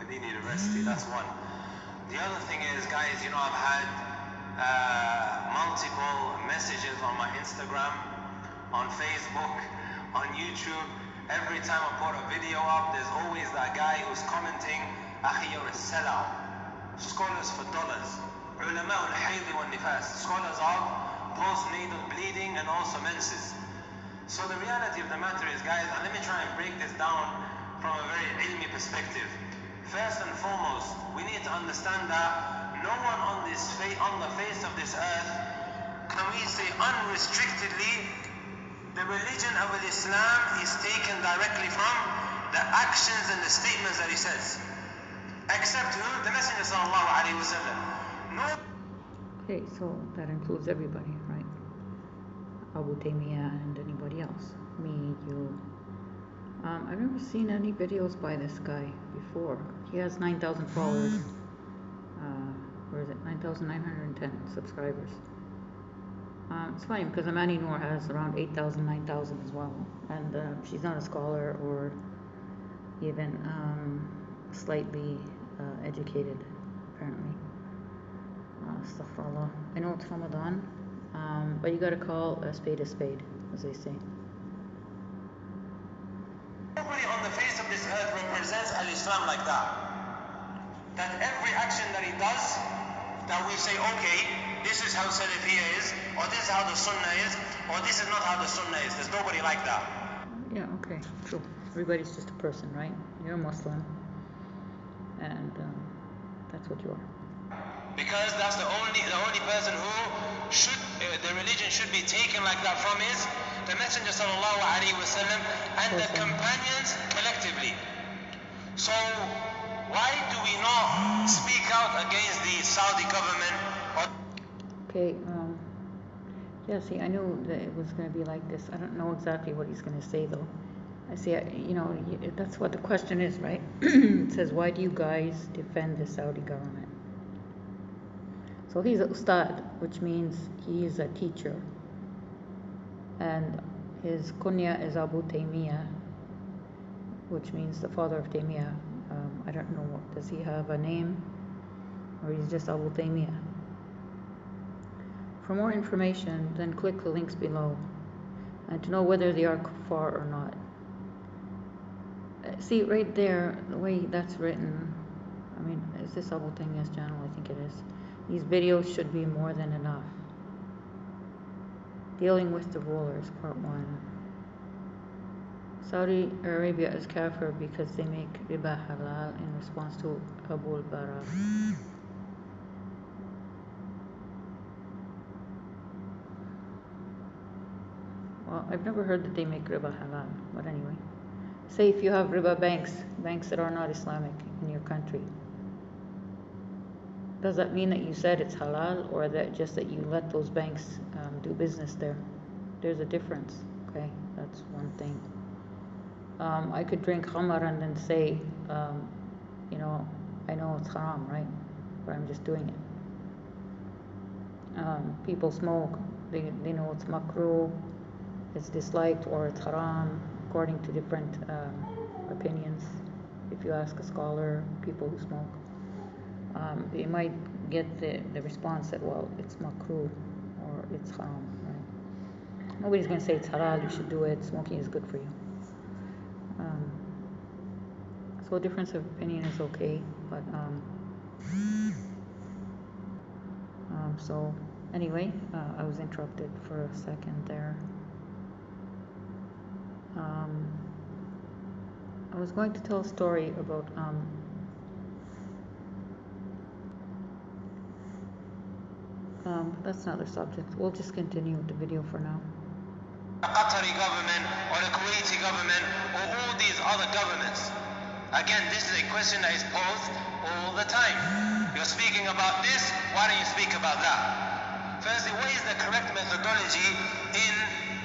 Medina University. That's one. The other thing is, guys, you know, I've had multiple messages on my Instagram, on Facebook, on YouTube. Every time I put a video up, there's always that guy who's commenting, "Akhi, you're a sellout." Scholars for dollars. Ulama al-hayd wal nifas. Scholars of postnatal bleeding and also menses. So the reality of the matter is, guys, and let me try and break this down from a very ilmi perspective. First and foremost, we need to understand that no one on the face of this earth can we say unrestrictedly the religion of Islam is taken directly from the actions and the statements that he says. Except who? The Messenger sallallahu alaihi wasallam. No. Okay, so that includes everybody, right? Abu Taymiyyah and anybody else. Me, you. I've never seen any videos by this guy before. He has 9,000 followers. Where is it? 9,910 subscribers. It's funny because Amani Noor has around 8,000, 9,000 as well. And she's not a scholar or even slightly educated, apparently. Astaghfirullah. I know it's Ramadan, but you gotta call a spade, as they say. Nobody on the face of this earth represents al-Islam like that. That every action that he does, that we say, okay, this is how Salafiyya is, or this is how the Sunnah is, or this is not how the Sunnah is. There's nobody like that. Yeah, okay, true. Everybody's just a person, right? You're a Muslim, and that's what you are. Because that's the only person who should the religion should be taken like that from is the Messenger sallallahu alaihi wasallam and the companions collectively. So why do we not speak out against the Saudi government? Okay, yeah, see, I knew that it was going to be like this. I don't know exactly what he's going to say, though. I see, you know, that's what the question is, right? It says, why do you guys defend the Saudi government? So he's a ustad, which means he is a teacher. And his kunya is Abu Taymiyyah, which means the father of Taymiyyah. I don't know, does he have a name? Or he's just Abu Taymiyyah? For more information, then click the links below. And to know whether they are kuffar or not. See, right there, the way that's written, I mean, is this Abu Taymiyyah's channel? I think it is. These videos should be more than enough. Dealing with the rulers, part 1. Saudi Arabia is kafir because they make riba halal in response to Abu al-Bara. Well, I've never heard that they make riba halal, but anyway. Say if you have riba banks that are not Islamic in your country, does that mean that you said it's halal, or that just that you let those banks do business there? There's a difference, okay? That's one thing. I could drink khamar and then say, you know, I know it's haram, right? But I'm just doing it. People smoke, they know it's makruh, it's disliked, or it's haram, according to different opinions. If you ask a scholar, people who smoke, they might get the response that, well, it's makruh or it's haram, right? Nobody's going to say it's halal, you should do it, smoking is good for you. So a difference of opinion is okay, but so anyway, I was interrupted for a second there. I was going to tell a story about that's another subject. We'll just continue with the video for now. The Qatari government or the Kuwaiti government or all these other governments. Again, this is a question that is posed all the time. You're speaking about this, why don't you speak about that? Firstly, what is the correct methodology in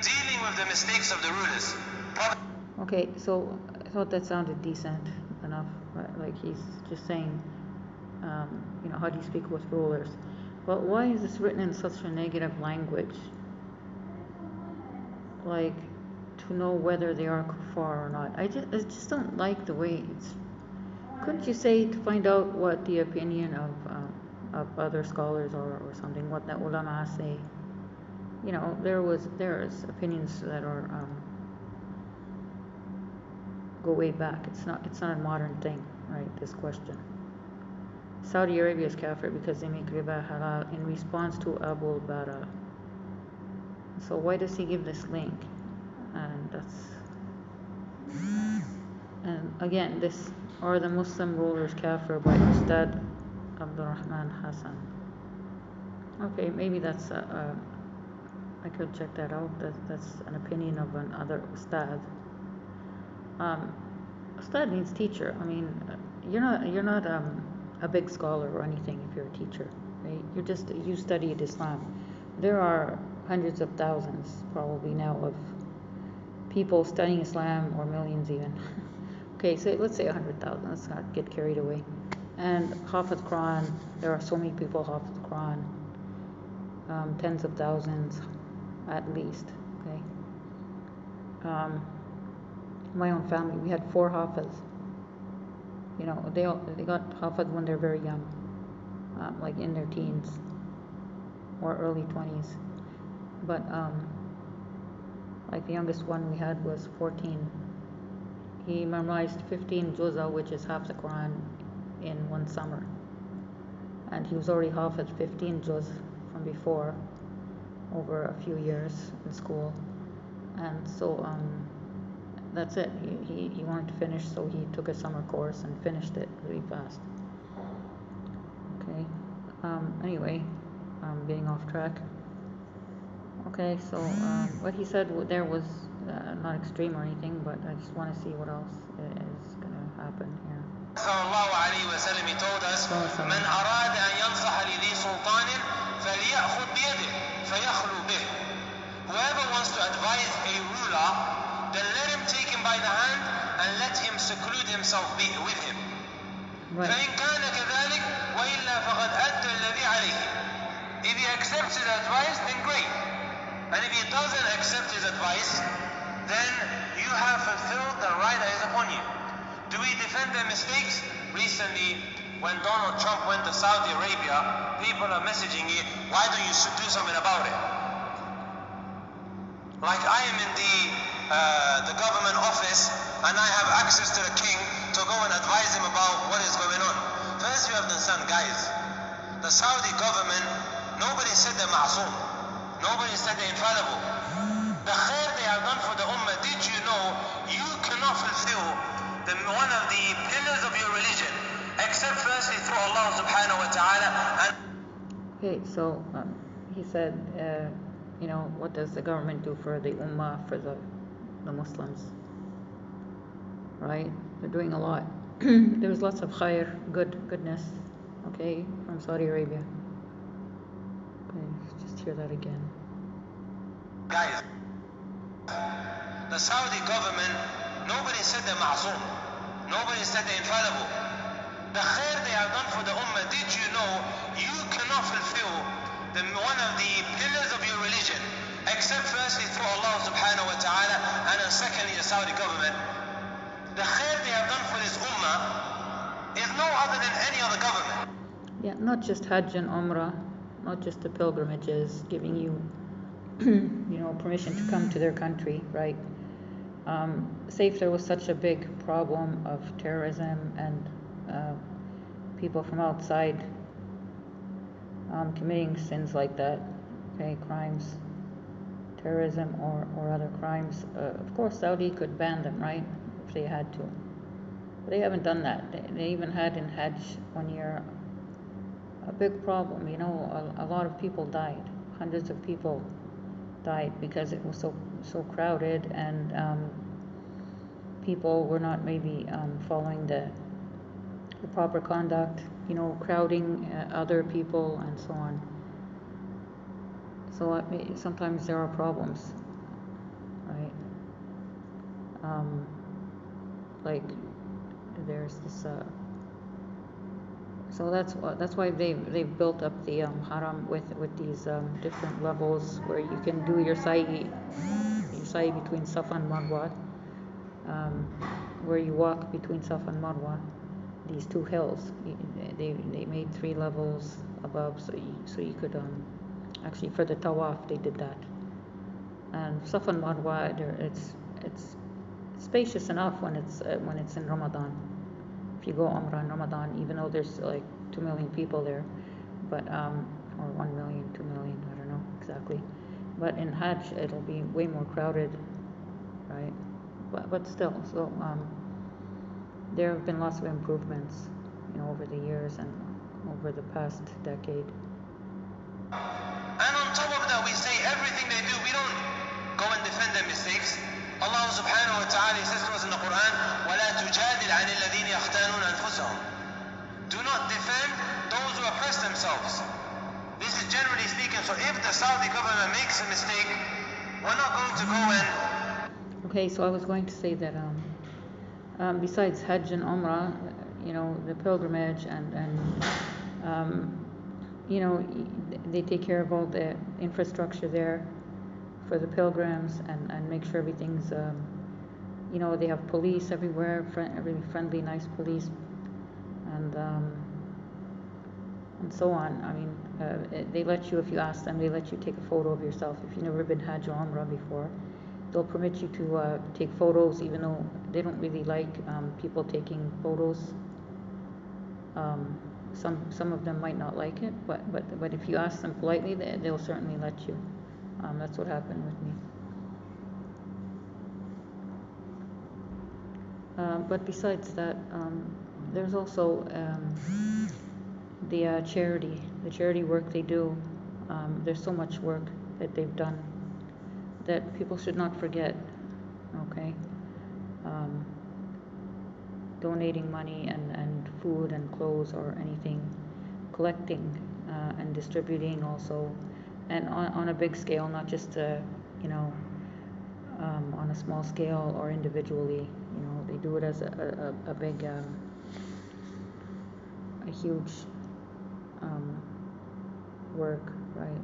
dealing with the mistakes of the rulers? Okay, so I thought that sounded decent enough, right? Like he's just saying, you know, how do you speak with rulers? But why is this written in such a negative language? Like, to know whether they are kuffar or not. I just don't like the way couldn't you say to find out what the opinion of other scholars or something, what the ulama say? You know, there's opinions that are go way back. It's not a modern thing, right? This question. Saudi Arabia is kafir because they make riba halal in response to Abu Bara. So why does he give this link? And again, this are the Muslim rulers kafir by Ustad Abdurrahman Hassan. Okay, maybe that's I could check that out. That's an opinion of another Ustad. Ustad means teacher. I mean, you're not a big scholar or anything if you're a teacher, right? You studied Islam. There are hundreds of thousands probably now of people studying Islam, or millions even. Okay, so let's say 100,000. Let's not get carried away. And Hafiz Quran, there are so many people Hafiz Quran, tens of thousands at least. Okay. My own family, we had 4 Hafiz. You know, they got Hafiz when they're very young, like in their teens or early 20s. But like the youngest one we had was 14. He memorized 15 juz'a, which is half the Quran, in one summer. And he was already Hafiz 15 juz from before, over a few years in school. And so that's it. He wanted to finish, so he took a summer course and finished it really fast. Okay. Anyway, I'm getting off track. Okay, so what he said there was not extreme or anything, but I just want to see what else is going to happen here. Sallallahu alayhi wa sallam, he told us, من أراد أن ينصح لذي سلطان فليأخذ بيده فيخلو به. Whoever wants to advise a ruler, then let him take him by the hand and let him seclude himself with him. فإن كان كذلك وإلا فقد أدى الذي عليه. If he accepts his advice, then great. And if he doesn't accept his advice, then you have fulfilled the right that is upon you. Do we defend their mistakes? Recently, when Donald Trump went to Saudi Arabia, people are messaging me, why don't you do something about it? Like I am in the government office and I have access to the king to go and advise him about what is going on. First you have to understand, guys, the Saudi government, nobody said they're ma'soom. Nobody said they're infallible. The khair they have done for the ummah, did you know you cannot fulfill one of the pillars of your religion except firstly through Allah subhanahu wa ta'ala. Okay, so he said, you know, what does the government do for the ummah, for the Muslims? Right? They're doing a lot. There's lots of khair, goodness, okay, from Saudi Arabia. Okay, just hear that again. Guys, the Saudi government, nobody said they're ma'soom. Nobody said they're infallible. The khair they have done for the ummah, did you know you cannot fulfill one of the pillars of your religion except firstly through Allah subhanahu wa ta'ala, and then secondly the Saudi government. The khair they have done for this ummah is no other than any other government. Yeah, not just Hajj and Umrah, not just the pilgrimages, giving you, you know, permission to come to their country, right? Say if there was such a big problem of terrorism and people from outside committing sins like that, okay, crimes, terrorism or other crimes, of course Saudi could ban them, right, if they had to. But they haven't done that. They even had in Hajj one year a big problem, you know, a lot of people died. Hundreds of people died because it was so crowded, and people were not maybe following the proper conduct, you know, crowding other people and so on. So sometimes there are problems, right? Like there's this. So that's why they've built up the haram with these different levels where you can do your sa'i between Safa and Marwa, where you walk between Safa and Marwa, these two hills. They made 3 levels above, so you could actually for the tawaf they did that. And Safa and Marwa, it's spacious enough when it's in Ramadan. If you go Umrah in Ramadan, even though there's like 2 million people there, but or 1 million, 2 million, I don't know exactly. But in Hajj it'll be way more crowded, right? But still, so there have been lots of improvements, over the years and over the past decade. And on top of that, we say everything they do, we don't go and defend their mistakes. Allah subhanahu wa ta'ala says to us in the Quran, وَلَا تُجَادِلْ عَنِ الَّذِينَ يَخْتَانُونَ أَنفُسَهُم. Do not defend those who oppress themselves. This is generally speaking, so if the Saudi government makes a mistake, we're not going to go and... Okay, so I was going to say that besides Hajj and Umrah, the pilgrimage and they take care of all the infrastructure there for the pilgrims and make sure everything's, they have police everywhere, really friendly, nice police, and so on. I mean, they let you, if you ask them, they let you take a photo of yourself. If you've never been Hajj or Umrah before, they'll permit you to take photos, even though they don't really like people taking photos. Some of them might not like it, but if you ask them politely, they'll certainly let you. That's what happened with me. But besides that, there's also the charity work they do. There's so much work that they've done that people should not forget. Okay, donating money and food and clothes or anything, collecting and distributing also, and on a big scale, not just on a small scale or individually. They do it as a big, a huge work, right?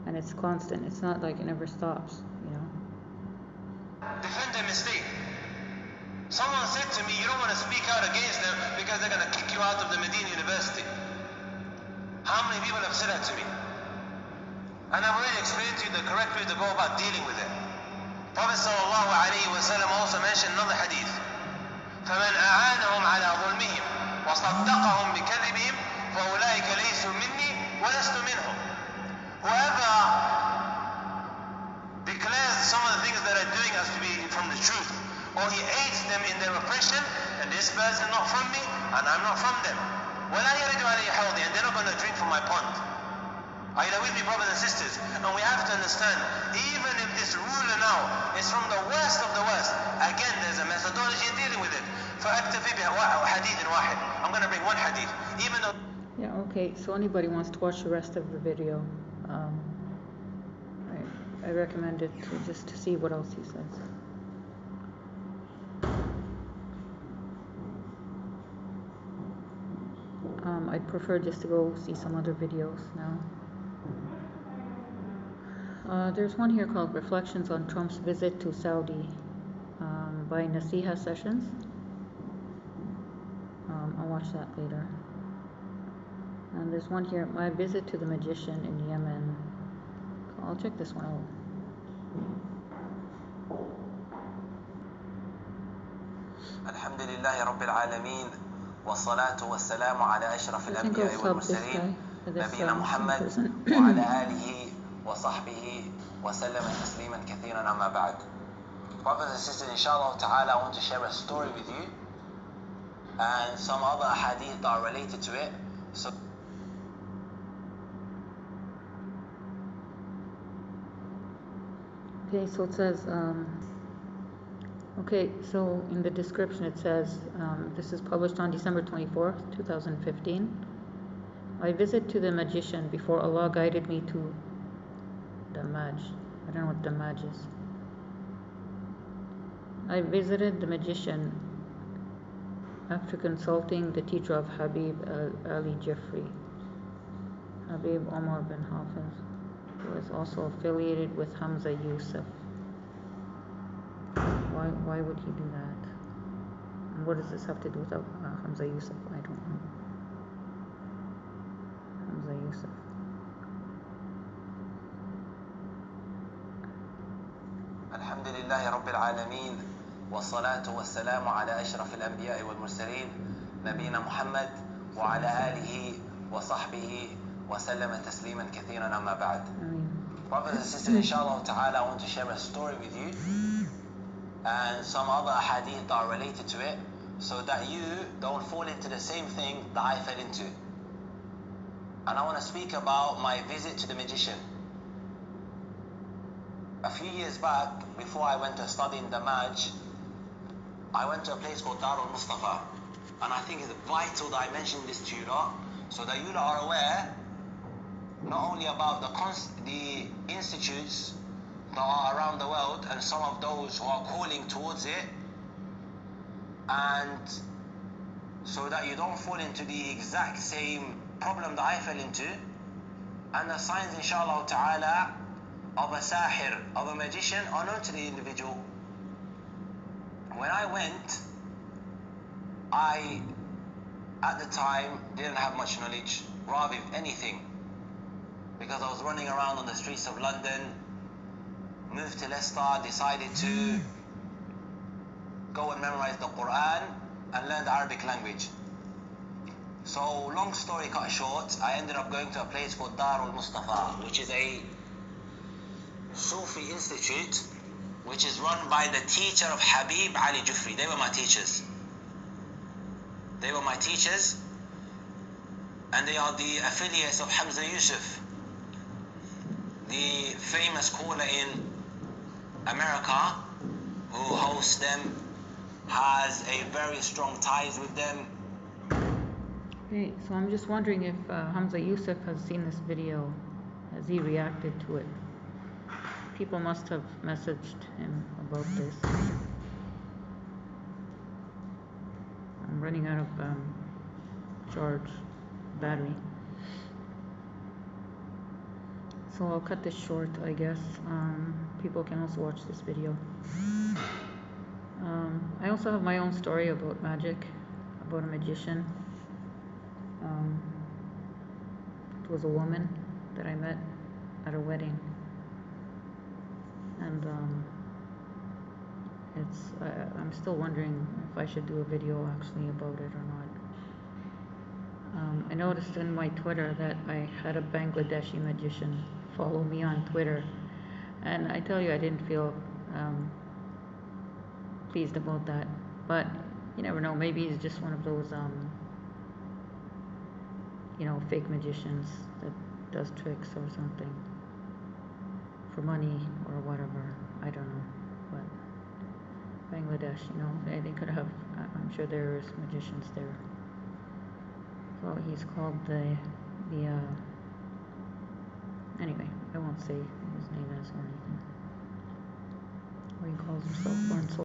And it's constant. It's not like it never stops. Defend their mistake. Someone said to me, you don't want to speak out against them because they're going to kick you out of the Medina University. How many people have said that to me? And I've already explained to you the correct way to go about dealing with it. Prophet sallallahu alayhi wa sallam also mentioned another hadith. فَمَنْ أَعَانَهُمْ عَلَى ظُلْمِهِمْ وَصَدَّقَهُمْ بِكَذِبِهِمْ فَأُولَٰئِكَ لَيْسُوا مِنِّي وَلَسْتُ مِنْهُمْ. Whoever declares some of the things that are doing us to be from the truth, or he aids them in their oppression, and this person is not from me, and I'm not from them. وَلَا يَرِدُ عَلَيْهِ حَوْضِي, and they're not going to drink from my pond. Are you with me, brothers and sisters? And we have to understand, even if this ruler now is from the worst of the worst, again, there's a methodology in dealing with it. فَأَكْتَفِي بِحَدِيثٍ واحد. I'm going to bring one hadith, even though... Yeah, okay, so anybody wants to watch the rest of the video, I recommend it just to see what else he says. I'd prefer just to go see some other videos now. There's one here called Reflections on Trump's Visit to Saudi by Nasiha Sessions. I'll watch that later. And there's one here, My Visit to the Magician in Yemen. I'll check this one out. Alhamdulillahi Rabbil Alameen. والصلاة والسلام على أشرف الأنبياء والمرسلين نبينا محمد وعلى آله وصحبه وسلم تسليما كثيرا أما بعد. Brothers and sisters, inshallah ta'ala, I want to share a story with you and some other hadith that are related to it. Okay, so it says, okay, so in the description it says, this is published on December 24th, 2015. I visit to the magician before Allah guided me to Damaj. I don't know what Damaj is. I visited the magician after consulting the teacher of Habib Ali Jafri, Habib Omar bin Hafiz, who is also affiliated with Hamza Yusuf. Why would he do that? What does this have to do with Hamza Yusuf? I don't know. Hamza Yusuf. الحمد لله رب العالمين والصلاة والسلام على أشرف الأنبياء والمرسلين نبينا محمد وعلى آله وصحبه وسلم تسليما كثيرا أما بعد. Brothers and sisters, inshallah ta'ala, I want to share a story with you and some other hadith that are related to it, so that you don't fall into the same thing that I fell into. And I want to speak about my visit to the magician. A few years back, before I went to study in Damaj, I went to a place called Darul Mustafa. And I think it's vital that I mention this to you lot, so that you lot are aware not only about the institutes that are around the world and some of those who are calling towards it, and so that you don't fall into the exact same problem that I fell into, and the signs inshallah ta'ala of a sahir, of a magician, are known to the individual. When I went, I at the time didn't have much knowledge, rather if anything, because I was running around on the streets of London, moved to Leicester, decided to go and memorize the Quran and learn the Arabic language. So long story cut short, I ended up going to a place called Darul Mustafa, which is a Sufi institute, which is run by the teacher of Habib Ali Jufri. They were my teachers. They were my teachers, and they are the affiliates of Hamza Yusuf, the famous caller in America, who hosts them, has a very strong ties with them. Okay, so I'm just wondering if Hamza Yusuf has seen this video. Has he reacted to it? People must have messaged him about this. I'm running out of charge battery. So I'll cut this short, I guess. People can also watch this video. I also have my own story about magic, about a magician. It was a woman that I met at a wedding. And I'm still wondering if I should do a video actually about it or not. I noticed in my Twitter that I had a Bangladeshi magician follow me on Twitter, and I tell you, I didn't feel pleased about that. But you never know, maybe he's just one of those fake magicians that does tricks or something for money or whatever. I don't know. But Bangladesh, they could have, I'm sure there's magicians there. So he's called anyway, I won't say his name is or anything. Or he calls himself Lawrence